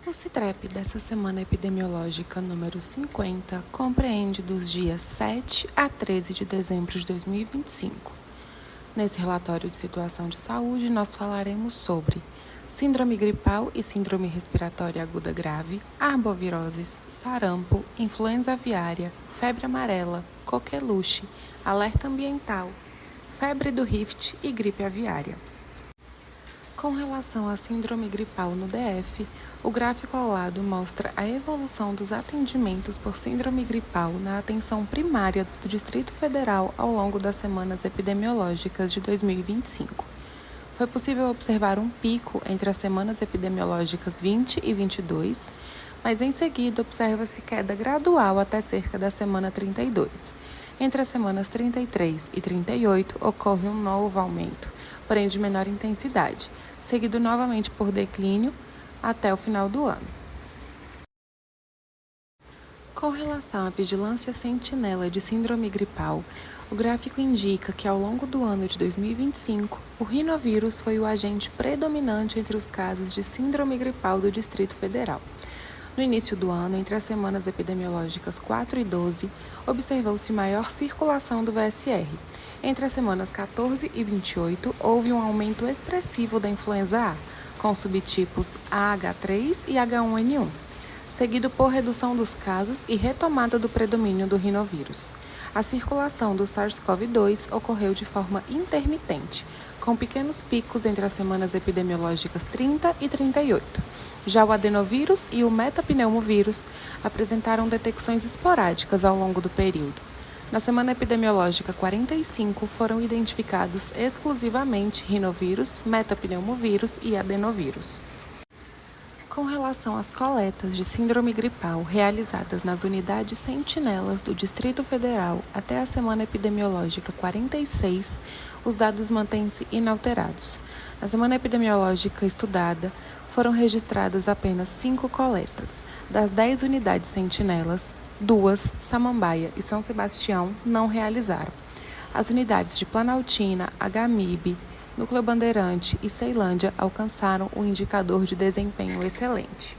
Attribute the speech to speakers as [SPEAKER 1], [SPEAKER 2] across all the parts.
[SPEAKER 1] O CITREP dessa semana epidemiológica número 50 compreende dos dias 7 a 13 de dezembro de 2025. Nesse relatório de situação de saúde, nós falaremos sobre síndrome gripal e síndrome respiratória aguda grave, arboviroses, sarampo, influenza aviária, febre amarela, coqueluche, alerta ambiental, febre do Rift e gripe aviária. Com relação à síndrome gripal no DF, o gráfico ao lado mostra a evolução dos atendimentos por síndrome gripal na atenção primária do Distrito Federal ao longo das semanas epidemiológicas de 2025. Foi possível observar um pico entre as semanas epidemiológicas 20 e 22, mas em seguida observa-se queda gradual até cerca da semana 32. Entre as semanas 33 e 38 ocorre um novo aumento, porém de menor intensidade, seguido novamente por declínio até o final do ano. Com relação à vigilância sentinela de síndrome gripal, o gráfico indica que ao longo do ano de 2025, o rinovírus foi o agente predominante entre os casos de síndrome gripal do Distrito Federal. No início do ano, entre as semanas epidemiológicas 4 e 12, observou-se maior circulação do VSR. Entre as semanas 14 e 28, houve um aumento expressivo da influenza A, com subtipos AH3 e H1N1, seguido por redução dos casos e retomada do predomínio do rinovírus. A circulação do SARS-CoV-2 ocorreu de forma intermitente, com pequenos picos entre as semanas epidemiológicas 30 e 38. Já o adenovírus e o metapneumovírus apresentaram detecções esporádicas ao longo do período. Na semana epidemiológica 45, foram identificados exclusivamente rinovírus, metapneumovírus e adenovírus. Com relação às coletas de síndrome gripal realizadas nas unidades sentinelas do Distrito Federal até a semana epidemiológica 46, os dados mantêm-se inalterados. Na semana epidemiológica estudada, foram registradas apenas 5 coletas. Das 10 unidades sentinelas, 2, Samambaia e São Sebastião, não realizaram. As unidades de Planaltina, HMIB, Núcleo Bandeirante e Ceilândia alcançaram o indicador de desempenho excelente.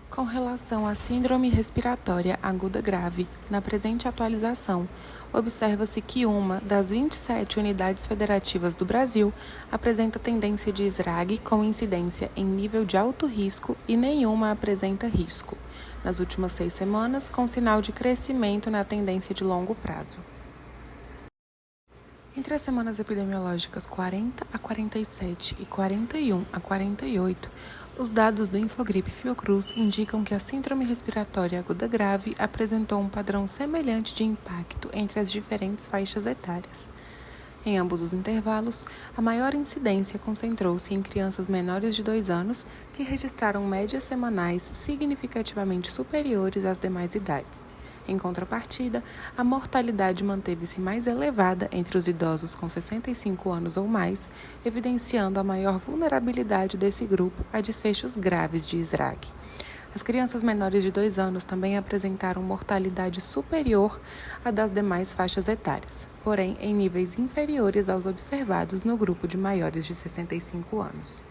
[SPEAKER 1] Com relação à síndrome respiratória aguda grave, na presente atualização, observa-se que uma das 27 unidades federativas do Brasil apresenta tendência de SRAG com incidência em nível de alto risco e nenhuma apresenta risco, nas últimas 6 semanas, com sinal de crescimento na tendência de longo prazo. Entre as semanas epidemiológicas 40 a 47 e 41 a 48, os dados do Infogripe Fiocruz indicam que a síndrome respiratória aguda grave apresentou um padrão semelhante de impacto entre as diferentes faixas etárias. Em ambos os intervalos, a maior incidência concentrou-se em crianças menores de 2 anos, que registraram médias semanais significativamente superiores às demais idades. Em contrapartida, a mortalidade manteve-se mais elevada entre os idosos com 65 anos ou mais, evidenciando a maior vulnerabilidade desse grupo a desfechos graves de SRAG. As crianças menores de 2 anos também apresentaram mortalidade superior à das demais faixas etárias, porém em níveis inferiores aos observados no grupo de maiores de 65 anos.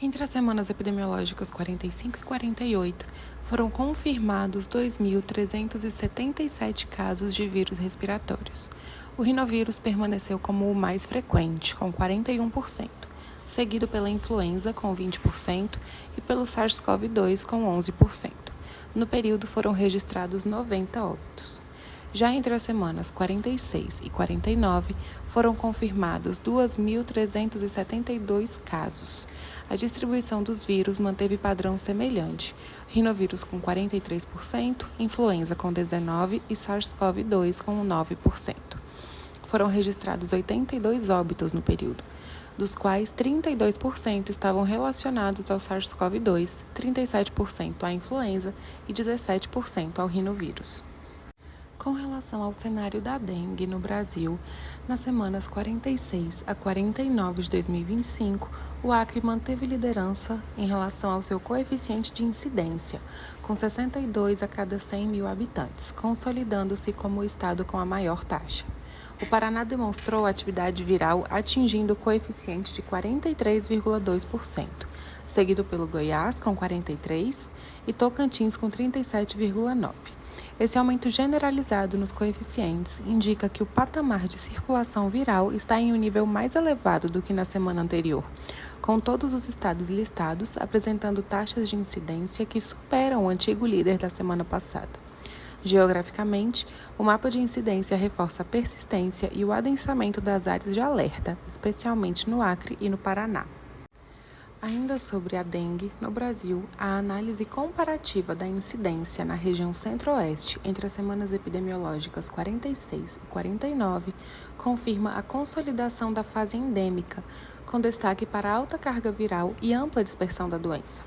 [SPEAKER 1] Entre as semanas epidemiológicas 45 e 48, foram confirmados 2.377 casos de vírus respiratórios. O rinovírus permaneceu como o mais frequente, com 41%, seguido pela influenza, com 20%, e pelo SARS-CoV-2, com 11%. No período foram registrados 90 óbitos. Já entre as semanas 46 e 49, foram confirmados 2.372 casos. A distribuição dos vírus manteve padrão semelhante: rinovírus com 43%, influenza com 19% e SARS-CoV-2 com 9%. Foram registrados 82 óbitos no período, dos quais 32% estavam relacionados ao SARS-CoV-2, 37% à influenza e 17% ao rinovírus. Com relação ao cenário da dengue no Brasil, nas semanas 46 a 49 de 2025, o Acre manteve liderança em relação ao seu coeficiente de incidência, com 62 a cada 100 mil habitantes, consolidando-se como o estado com a maior taxa. O Paraná demonstrou atividade viral atingindo o coeficiente de 43,2%, seguido pelo Goiás, com 43, e Tocantins, com 37,9. Esse aumento generalizado nos coeficientes indica que o patamar de circulação viral está em um nível mais elevado do que na semana anterior, com todos os estados listados apresentando taxas de incidência que superam o antigo líder da semana passada. Geograficamente, o mapa de incidência reforça a persistência e o adensamento das áreas de alerta, especialmente no Acre e no Paraná. Ainda sobre a dengue, no Brasil, a análise comparativa da incidência na região centro-oeste entre as semanas epidemiológicas 46 e 49 confirma a consolidação da fase endêmica, com destaque para a alta carga viral e ampla dispersão da doença.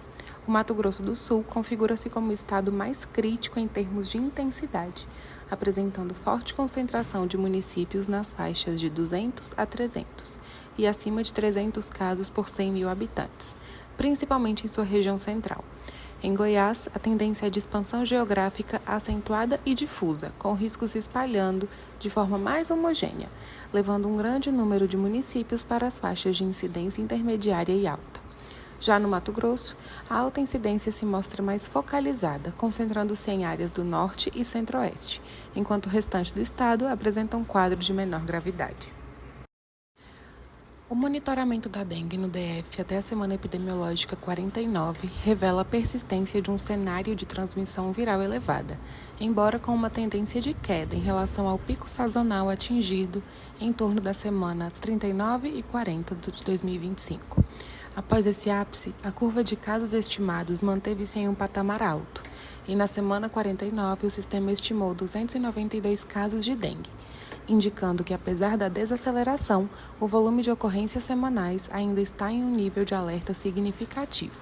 [SPEAKER 1] O Mato Grosso do Sul configura-se como o estado mais crítico em termos de intensidade, apresentando forte concentração de municípios nas faixas de 200 a 300 e acima de 300 casos por 100 mil habitantes, principalmente em sua região central. Em Goiás, a tendência é de expansão geográfica acentuada e difusa, com risco se espalhando de forma mais homogênea, levando um grande número de municípios para as faixas de incidência intermediária e alta. Já no Mato Grosso, a alta incidência se mostra mais focalizada, concentrando-se em áreas do norte e centro-oeste, enquanto o restante do estado apresenta um quadro de menor gravidade. O monitoramento da dengue no DF até a semana epidemiológica 49 revela a persistência de um cenário de transmissão viral elevada, embora com uma tendência de queda em relação ao pico sazonal atingido em torno da semana 39 e 40 de 2025. Após esse ápice, a curva de casos estimados manteve-se em um patamar alto, e na semana 49 o sistema estimou 292 casos de dengue, indicando que, apesar da desaceleração, o volume de ocorrências semanais ainda está em um nível de alerta significativo.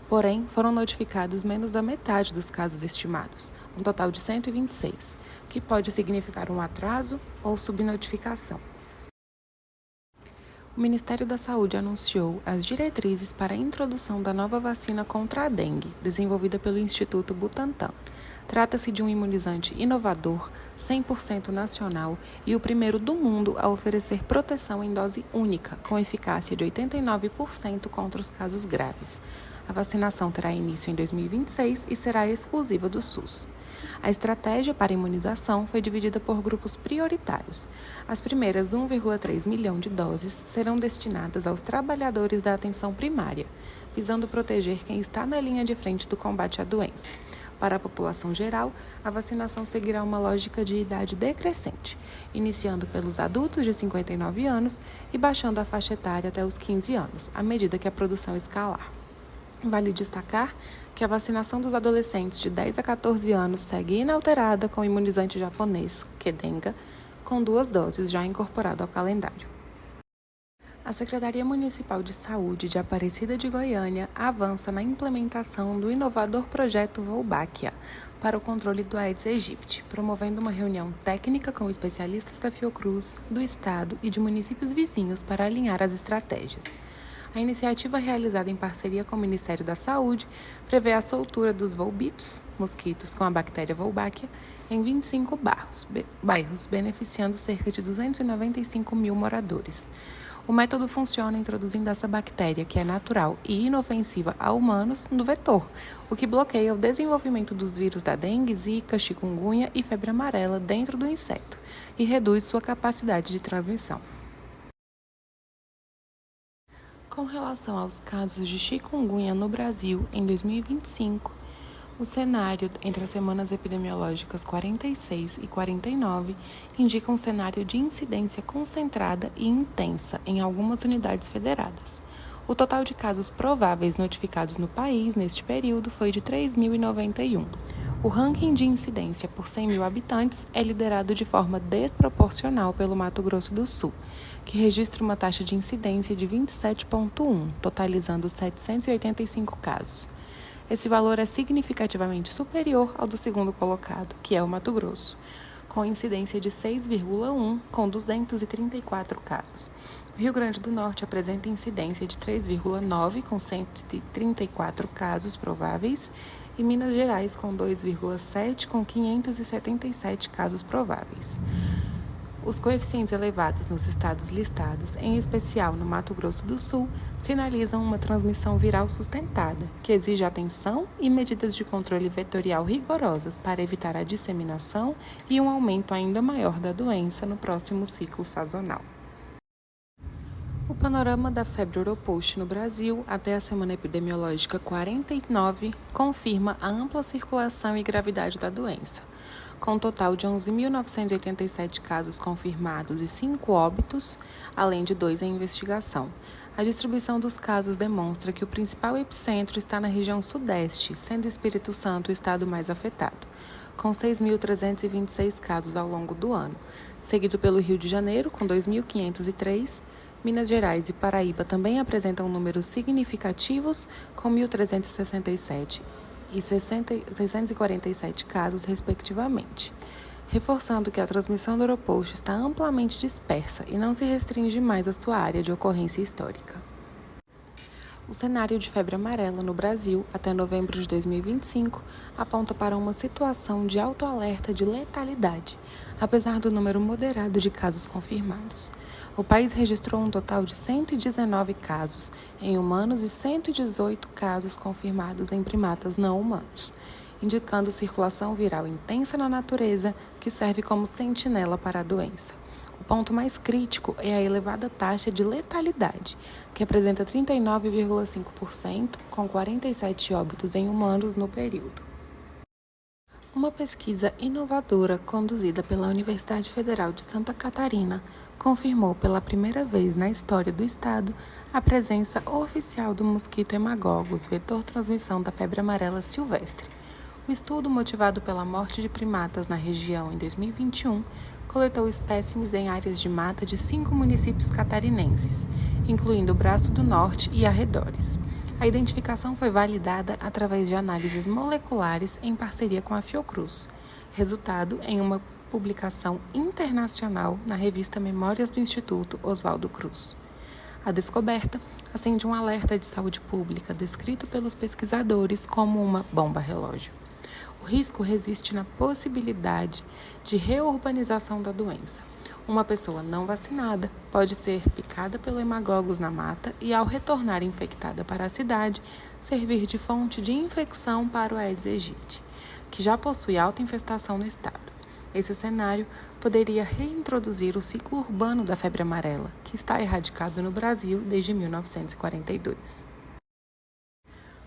[SPEAKER 1] Porém, foram notificados menos da metade dos casos estimados, um total de 126, que pode significar um atraso ou subnotificação. O Ministério da Saúde anunciou as diretrizes para a introdução da nova vacina contra a dengue, desenvolvida pelo Instituto Butantan. Trata-se de um imunizante inovador, 100% nacional e o primeiro do mundo a oferecer proteção em dose única, com eficácia de 89% contra os casos graves. A vacinação terá início em 2026 e será exclusiva do SUS. A estratégia para a imunização foi dividida por grupos prioritários. As primeiras 1,3 milhão de doses serão destinadas aos trabalhadores da atenção primária, visando proteger quem está na linha de frente do combate à doença. Para a população geral, a vacinação seguirá uma lógica de idade decrescente, iniciando pelos adultos de 59 anos e baixando a faixa etária até os 15 anos, à medida que a produção escalar. Vale destacar que a vacinação dos adolescentes de 10 a 14 anos segue inalterada com o imunizante japonês, Kedenga, com 2 doses já incorporado ao calendário. A Secretaria Municipal de Saúde de Aparecida de Goiânia avança na implementação do inovador projeto Wolbachia para o controle do Aedes aegypti, promovendo uma reunião técnica com especialistas da Fiocruz, do Estado e de municípios vizinhos para alinhar as estratégias. A iniciativa, realizada em parceria com o Ministério da Saúde, prevê a soltura dos volbitos, mosquitos com a bactéria Wolbachia, em 25 bairros, beneficiando cerca de 295 mil moradores. O método funciona introduzindo essa bactéria, que é natural e inofensiva a humanos, no vetor, o que bloqueia o desenvolvimento dos vírus da dengue, zika, chikungunya e febre amarela dentro do inseto e reduz sua capacidade de transmissão. Com relação aos casos de chikungunya no Brasil em 2025, o cenário entre as semanas epidemiológicas 46 e 49 indica um cenário de incidência concentrada e intensa em algumas unidades federadas. O total de casos prováveis notificados no país neste período foi de 3.091. O ranking de incidência por 100 mil habitantes é liderado de forma desproporcional pelo Mato Grosso do Sul, que registra uma taxa de incidência de 27,1, totalizando 785 casos. Esse valor é significativamente superior ao do segundo colocado, que é o Mato Grosso, com incidência de 6,1, com 234 casos. O Rio Grande do Norte apresenta incidência de 3,9, com 134 casos prováveis, e Minas Gerais com 2,7, com 577 casos prováveis. Os coeficientes elevados nos estados listados, em especial no Mato Grosso do Sul, sinalizam uma transmissão viral sustentada, que exige atenção e medidas de controle vetorial rigorosas para evitar a disseminação e um aumento ainda maior da doença no próximo ciclo sazonal. O panorama da febre Europost no Brasil até a semana epidemiológica 49 confirma a ampla circulação e gravidade da doença, com um total de 11.987 casos confirmados e 5 óbitos, além de 2 em investigação. A distribuição dos casos demonstra que o principal epicentro está na região sudeste, sendo o Espírito Santo o estado mais afetado, com 6.326 casos ao longo do ano, seguido pelo Rio de Janeiro, com 2.503. Minas Gerais e Paraíba também apresentam números significativos, com 1.367 e 647 casos, respectivamente, reforçando que a transmissão do Europost está amplamente dispersa e não se restringe mais à sua área de ocorrência histórica. O cenário de febre amarela no Brasil até novembro de 2025 aponta para uma situação de alto alerta de letalidade, apesar do número moderado de casos confirmados. O país registrou um total de 119 casos em humanos e 118 casos confirmados em primatas não humanos, indicando circulação viral intensa na natureza que serve como sentinela para a doença. O ponto mais crítico é a elevada taxa de letalidade, que apresenta 39,5%, com 47 óbitos em humanos no período. Uma pesquisa inovadora conduzida pela Universidade Federal de Santa Catarina confirmou pela primeira vez na história do estado a presença oficial do mosquito hemagogos, vetor transmissão da febre amarela silvestre. O estudo, motivado pela morte de primatas na região em 2021, coletou espécimes em áreas de mata de 5 municípios catarinenses, incluindo o Braço do Norte e arredores. A identificação foi validada através de análises moleculares em parceria com a Fiocruz, resultado em uma publicação internacional na revista Memórias do Instituto Oswaldo Cruz. A descoberta acende um alerta de saúde pública descrito pelos pesquisadores como uma bomba-relógio. O risco resiste na possibilidade de reurbanização da doença. Uma pessoa não vacinada pode ser picada pelo hemagogos na mata e, ao retornar infectada para a cidade, servir de fonte de infecção para o Aedes aegypti, que já possui alta infestação no estado. Esse cenário poderia reintroduzir o ciclo urbano da febre amarela, que está erradicado no Brasil desde 1942.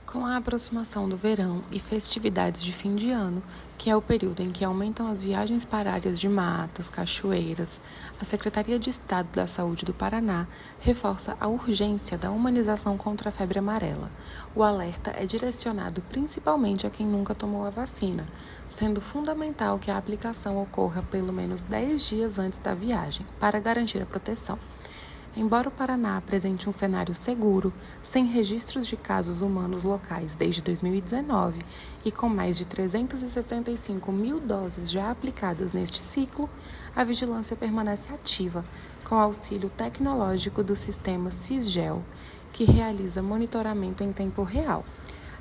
[SPEAKER 1] Com a aproximação do verão e festividades de fim de ano, que é o período em que aumentam as viagens para áreas de matas, cachoeiras, a Secretaria de Estado da Saúde do Paraná reforça a urgência da humanização contra a febre amarela. O alerta é direcionado principalmente a quem nunca tomou a vacina, sendo fundamental que a aplicação ocorra pelo menos 10 dias antes da viagem, para garantir a proteção. Embora o Paraná apresente um cenário seguro, sem registros de casos humanos locais desde 2019 e com mais de 365 mil doses já aplicadas neste ciclo, a vigilância permanece ativa, com auxílio tecnológico do sistema Cisgel, que realiza monitoramento em tempo real.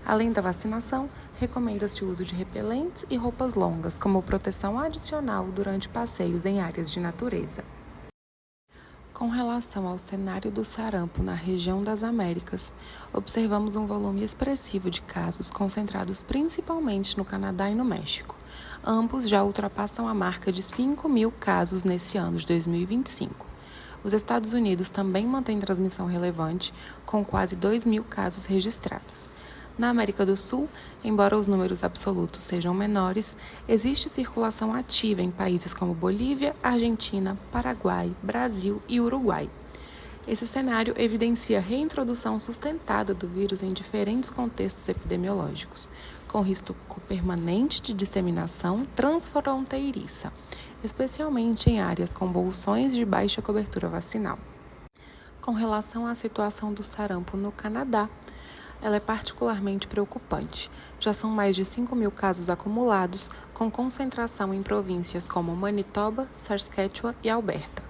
[SPEAKER 1] Além da vacinação, recomenda-se o uso de repelentes e roupas longas como proteção adicional durante passeios em áreas de natureza. Com relação ao cenário do sarampo na região das Américas, observamos um volume expressivo de casos concentrados principalmente no Canadá e no México. Ambos já ultrapassam a marca de 5.000 casos nesse ano de 2025. Os Estados Unidos também mantêm transmissão relevante, com quase 2.000 casos registrados. Na América do Sul, embora os números absolutos sejam menores, existe circulação ativa em países como Bolívia, Argentina, Paraguai, Brasil e Uruguai. Esse cenário evidencia a reintrodução sustentada do vírus em diferentes contextos epidemiológicos, com risco permanente de disseminação transfronteiriça, especialmente em áreas com bolsões de baixa cobertura vacinal. Com relação à situação do sarampo no Canadá, ela é particularmente preocupante. Já são mais de 5.000 casos acumulados, com concentração em províncias como Manitoba, Saskatchewan e Alberta.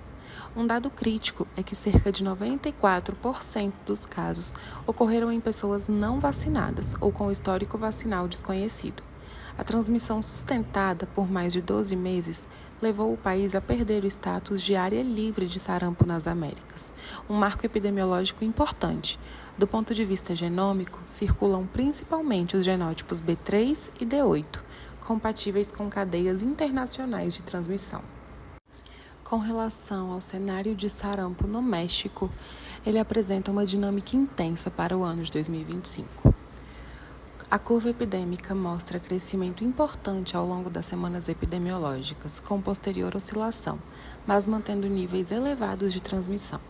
[SPEAKER 1] Um dado crítico é que cerca de 94% dos casos ocorreram em pessoas não vacinadas ou com histórico vacinal desconhecido. A transmissão sustentada por mais de 12 meses levou o país a perder o status de área livre de sarampo nas Américas, um marco epidemiológico importante. Do ponto de vista genômico, circulam principalmente os genótipos B3 e D8, compatíveis com cadeias internacionais de transmissão. Com relação ao cenário de sarampo no México, ele apresenta uma dinâmica intensa para o ano de 2025. A curva epidêmica mostra crescimento importante ao longo das semanas epidemiológicas, com posterior oscilação, mas mantendo níveis elevados de transmissão.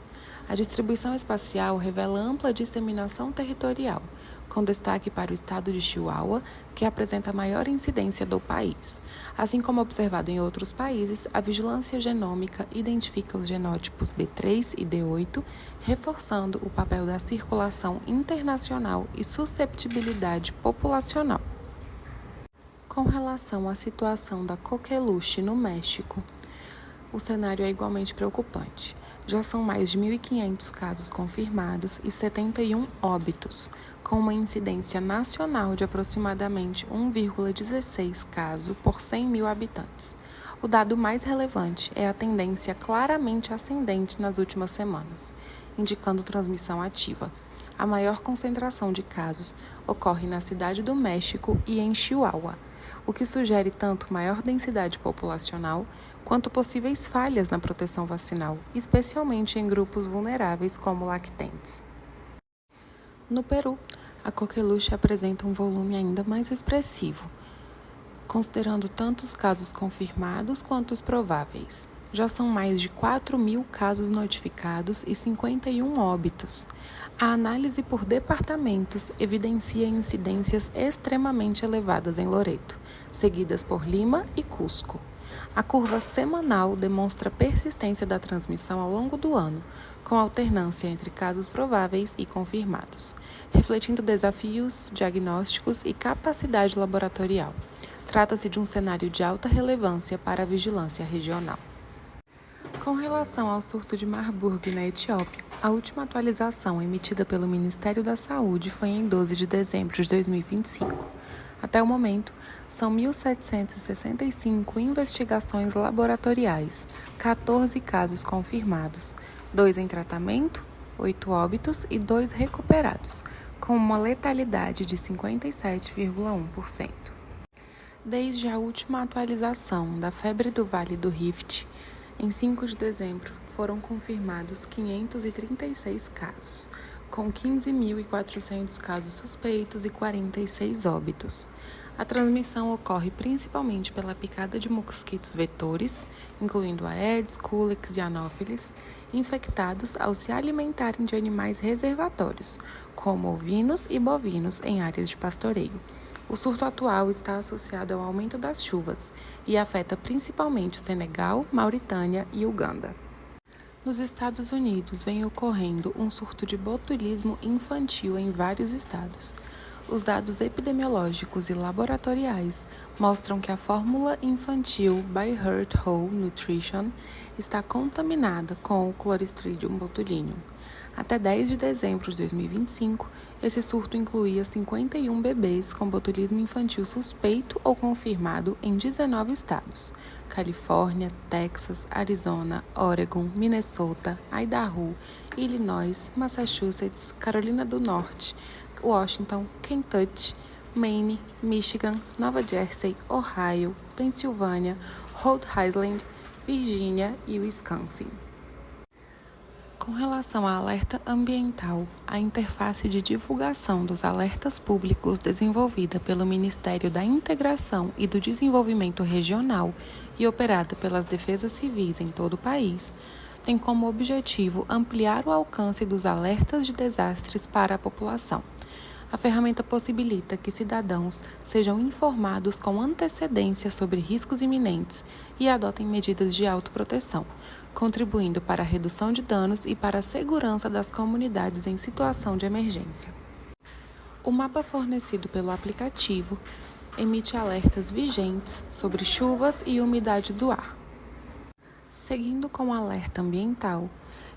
[SPEAKER 1] A distribuição espacial revela ampla disseminação territorial, com destaque para o estado de Chihuahua, que apresenta a maior incidência do país. Assim como observado em outros países, a vigilância genômica identifica os genótipos B3 e D8, reforçando o papel da circulação internacional e susceptibilidade populacional. Com relação à situação da coqueluche no México, o cenário é igualmente preocupante. Já são mais de 1.500 casos confirmados e 71 óbitos, com uma incidência nacional de aproximadamente 1,16 caso por 100 mil habitantes. O dado mais relevante é a tendência claramente ascendente nas últimas semanas, indicando transmissão ativa. A maior concentração de casos ocorre na Cidade do México e em Chihuahua, o que sugere tanto maior densidade populacional quanto possíveis falhas na proteção vacinal, especialmente em grupos vulneráveis como lactentes. No Peru, a coqueluche apresenta um volume ainda mais expressivo, considerando tanto os casos confirmados quanto os prováveis. Já são mais de 4.000 casos notificados e 51 óbitos. A análise por departamentos evidencia incidências extremamente elevadas em Loreto, seguidas por Lima e Cusco. A curva semanal demonstra persistência da transmissão ao longo do ano, com alternância entre casos prováveis e confirmados, refletindo desafios diagnósticos e capacidade laboratorial. Trata-se de um cenário de alta relevância para a vigilância regional. Com relação ao surto de Marburg na Etiópia, a última atualização emitida pelo Ministério da Saúde foi em 12 de dezembro de 2025. Até o momento, são 1.765 investigações laboratoriais, 14 casos confirmados, 2 em tratamento, 8 óbitos e 2 recuperados, com uma letalidade de 57,1%. Desde a última atualização da febre do Vale do Rift, em 5 de dezembro, foram confirmados 536 casos, com 15.400 casos suspeitos e 46 óbitos. A transmissão ocorre principalmente pela picada de mosquitos vetores, incluindo Aedes, Culex e Anopheles, infectados ao se alimentarem de animais reservatórios, como ovinos e bovinos em áreas de pastoreio. O surto atual está associado ao aumento das chuvas e afeta principalmente Senegal, Mauritânia e Uganda. Nos Estados Unidos, vem ocorrendo um surto de botulismo infantil em vários estados. Os dados epidemiológicos e laboratoriais mostram que a fórmula infantil By Heart Whole Nutrition está contaminada com o Clostridium botulinum. Até 10 de dezembro de 2025, esse surto incluía 51 bebês com botulismo infantil suspeito ou confirmado em 19 estados: Califórnia, Texas, Arizona, Oregon, Minnesota, Idaho, Illinois, Massachusetts, Carolina do Norte, Washington, Kentucky, Maine, Michigan, Nova Jersey, Ohio, Pensilvânia, Rhode Island, Virgínia e Wisconsin. Com relação à alerta ambiental, a interface de divulgação dos alertas públicos desenvolvida pelo Ministério da Integração e do Desenvolvimento Regional e operada pelas defesas civis em todo o país, tem como objetivo ampliar o alcance dos alertas de desastres para a população. A ferramenta possibilita que cidadãos sejam informados com antecedência sobre riscos iminentes e adotem medidas de autoproteção, contribuindo para a redução de danos e para a segurança das comunidades em situação de emergência. O mapa fornecido pelo aplicativo emite alertas vigentes sobre chuvas e umidade do ar. Seguindo com o alerta ambiental,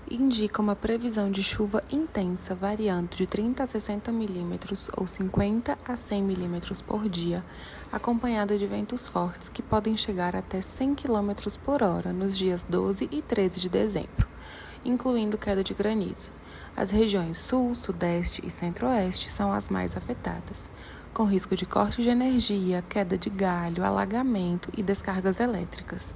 [SPEAKER 1] indica uma previsão de chuva intensa variando de 30 a 60 milímetros ou 50 a 100 milímetros por dia, acompanhada de ventos fortes que podem chegar até 100 quilômetros por hora nos dias 12 e 13 de dezembro, incluindo queda de granizo. As regiões Sul, Sudeste e Centro-Oeste são as mais afetadas, com risco de corte de energia, queda de galho, alagamento e descargas elétricas.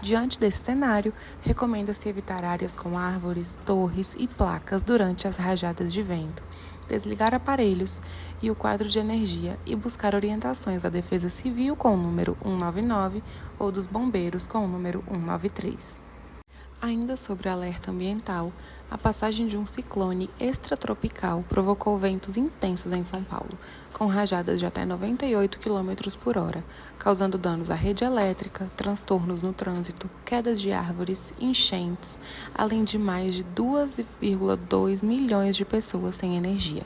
[SPEAKER 1] Diante desse cenário, recomenda-se evitar áreas com árvores, torres e placas durante as rajadas de vento, desligar aparelhos e o quadro de energia e buscar orientações da Defesa Civil com o número 199 ou dos bombeiros com o número 193. Ainda sobre o alerta ambiental, a passagem de um ciclone extratropical provocou ventos intensos em São Paulo, com rajadas de até 98 km por hora, causando danos à rede elétrica, transtornos no trânsito, quedas de árvores, enchentes, além de mais de 2,2 milhões de pessoas sem energia.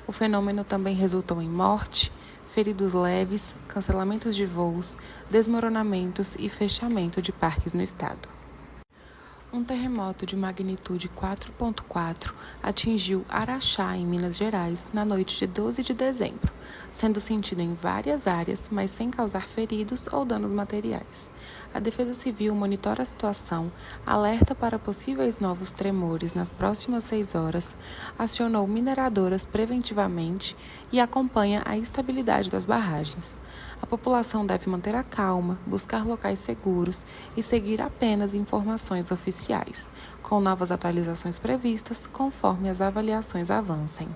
[SPEAKER 1] O fenômeno também resultou em morte, feridos leves, cancelamentos de voos, desmoronamentos e fechamento de parques no estado. Um terremoto de magnitude 4,4 atingiu Araxá, em Minas Gerais, na noite de 12 de dezembro, sendo sentido em várias áreas, mas sem causar feridos ou danos materiais. A Defesa Civil monitora a situação, alerta para possíveis novos tremores nas próximas 6 horas, acionou mineradoras preventivamente e acompanha a estabilidade das barragens. A população deve manter a calma, buscar locais seguros e seguir apenas informações oficiais, com novas atualizações previstas conforme as avaliações avancem.